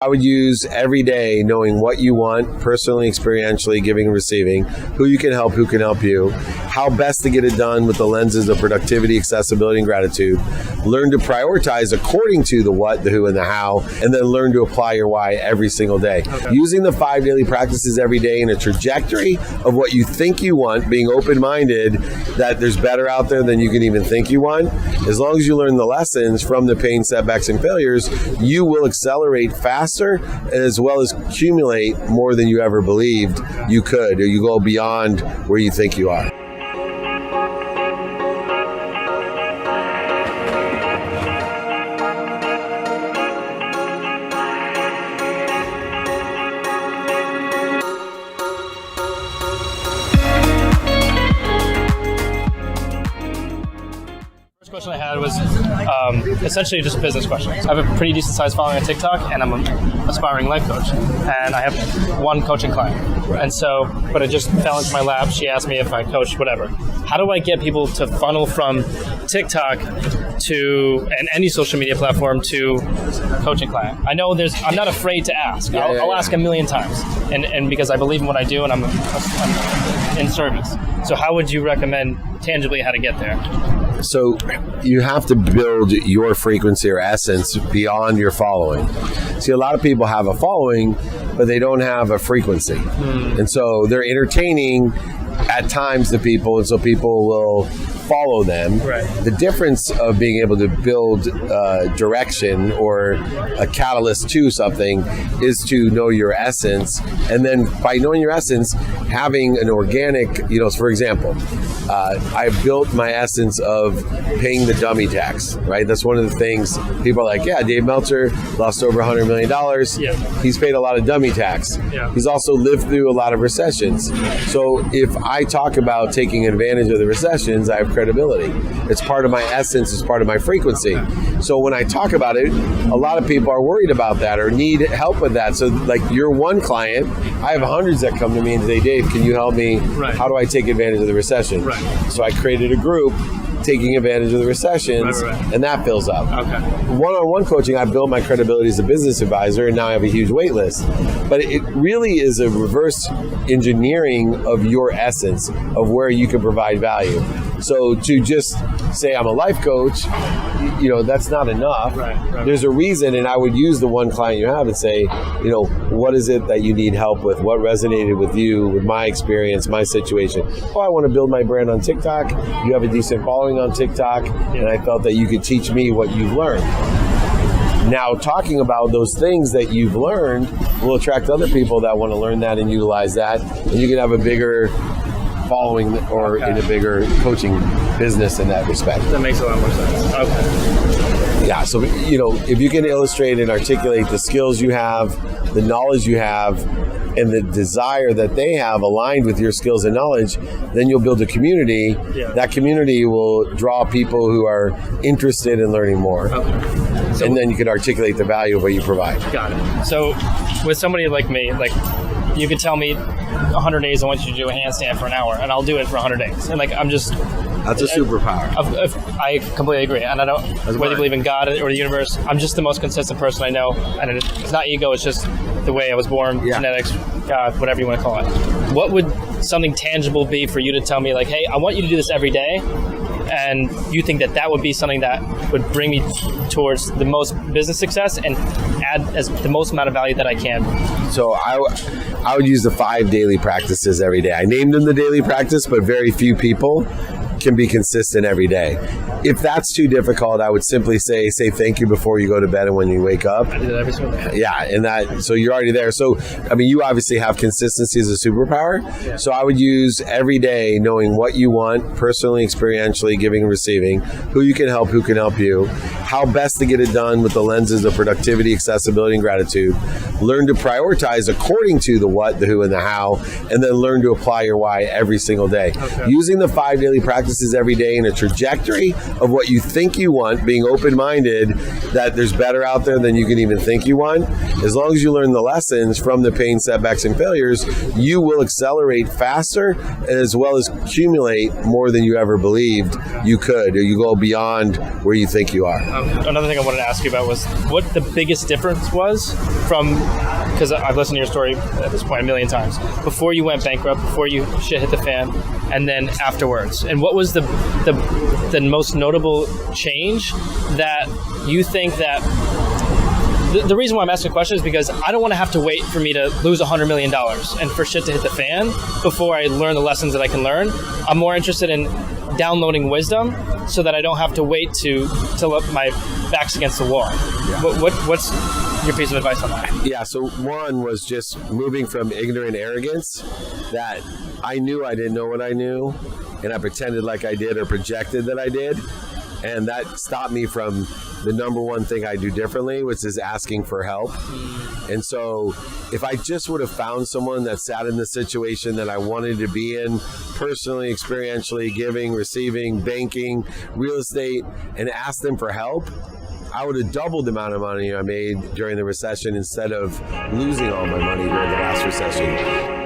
I would use every day knowing what you want, personally, experientially, giving and receiving, who you can help, who can help you, how best to get it done with the lenses of productivity, accessibility, and gratitude. Learn to prioritize according to the what, the who, and the how, and then learn to apply your why every single day. Okay. Using the 5 daily practices every day in a trajectory of what you think you want, being open-minded that there's better out there than you can even think you want. As long as you learn the lessons from the pain, setbacks, and failures, you will accelerate faster as well as accumulate more than you ever believed you could, or you go beyond where you think you are. Question I had was essentially just a business question. I have a pretty decent sized following on TikTok, and I'm an aspiring life coach, and I have one coaching client. And so, but it just fell into my lap. She asked me if I coached, whatever. How do I get people to funnel from TikTok to and any social media platform to coaching client? I know I'm not afraid to ask. I'll ask a million times, and because I believe in what I do, and I'm in service. So how would you recommend tangibly how to get there? So you have to build your frequency or essence beyond your following. See, a lot of people have a following, but they don't have a frequency. And so they're entertaining at times to people, and so people will follow them. Right. The difference of being able to build direction or a catalyst to something is to know your essence, and then by knowing your essence, having an organic, for example, I built my essence of paying the dummy tax, right? That's one of the things people are like, yeah, David Meltzer lost over $100 million. Yeah. He's paid a lot of dummy tax. Yeah. He's also lived through a lot of recessions. So if I talk about taking advantage of the recessions, I have credibility. It's part of my essence, it's part of my frequency. So when I talk about it, a lot of people are worried about that or need help with that. So like you're one client, I have hundreds that come to me and say, Dave, can you help me? Right. How do I take advantage of the recession? Right. So I created a group taking advantage of the recessions, right. And that fills up. Okay. One-on-one coaching, I built my credibility as a business advisor, and now I have a huge wait list. But it really is a reverse engineering of your essence of where you can provide value. So to just say I'm a life coach, that's not enough. Right. There's a reason, and I would use the one client you have and say, what is it that you need help with? What resonated with you, with my experience, my situation? Oh, I want to build my brand on TikTok. You have a decent following on TikTok, and I felt that you could teach me what you've learned. Now, talking about those things that you've learned will attract other people that want to learn that and utilize that, and you can have a bigger following or in a bigger coaching business in that respect. That makes a lot more sense. Okay. Yeah, so, if you can illustrate and articulate the skills you have, the knowledge you have, and the desire that they have aligned with your skills and knowledge, then you'll build a community. Yeah. That community will draw people who are interested in learning more. Okay. So, and then you can articulate the value of what you provide. Got it. So with somebody like me, you could tell me 100 days I want you to do a handstand for an hour, and I'll do it for 100 days. And I'm just... That's a superpower. I completely agree. And I don't, whether you believe in God or the universe, I'm just the most consistent person I know. And it's not ego, it's just the way I was born, genetics, God, whatever you want to call it. What would something tangible be for you to tell me, hey, I want you to do this every day, and you think that would be something that would bring me towards the most business success and add the most amount of value that I can? So I would use the 5 daily practices every day. I named them the daily practice, but very few people can be consistent every day. If that's too difficult, I would simply say thank you before you go to bed and when you wake up. I do that every single day. Yeah, so you're already there. So, you obviously have consistency as a superpower. Yeah. So I would use every day knowing what you want, personally, experientially, giving and receiving, who you can help, who can help you, how best to get it done with the lenses of productivity, accessibility, and gratitude. Learn to prioritize according to the what, the who, and the how, and then learn to apply your why every single day. Okay. Using the 5 daily practices practices every day in a trajectory of what you think you want, being open-minded that there's better out there than you can even think you want. As long as you learn the lessons from the pain, setbacks, and failures, you will accelerate faster as well as accumulate more than you ever believed you could, or you go beyond where you think you are. Another thing I wanted to ask you about was what the biggest difference was from, because I've listened to your story at this point a million times, before you went bankrupt, before you shit hit the fan, and then afterwards. And what was the most notable change that you think that the reason why I'm asking the question is because I don't want to have to wait for me to lose $100 million and for shit to hit the fan before I learn the lessons that I can learn. I'm more interested in downloading wisdom so that I don't have to wait till my back's against the wall. Yeah. What's your piece of advice on that? Yeah, so one was just moving from ignorant arrogance, that I knew I didn't know what I knew, and I pretended like I did or projected that I did. And that stopped me from the number one thing I do differently, which is asking for help. And so if I just would have found someone that sat in the situation that I wanted to be in, personally, experientially, giving, receiving, banking, real estate, and asked them for help, I would have doubled the amount of money I made during the recession instead of losing all my money during the last recession.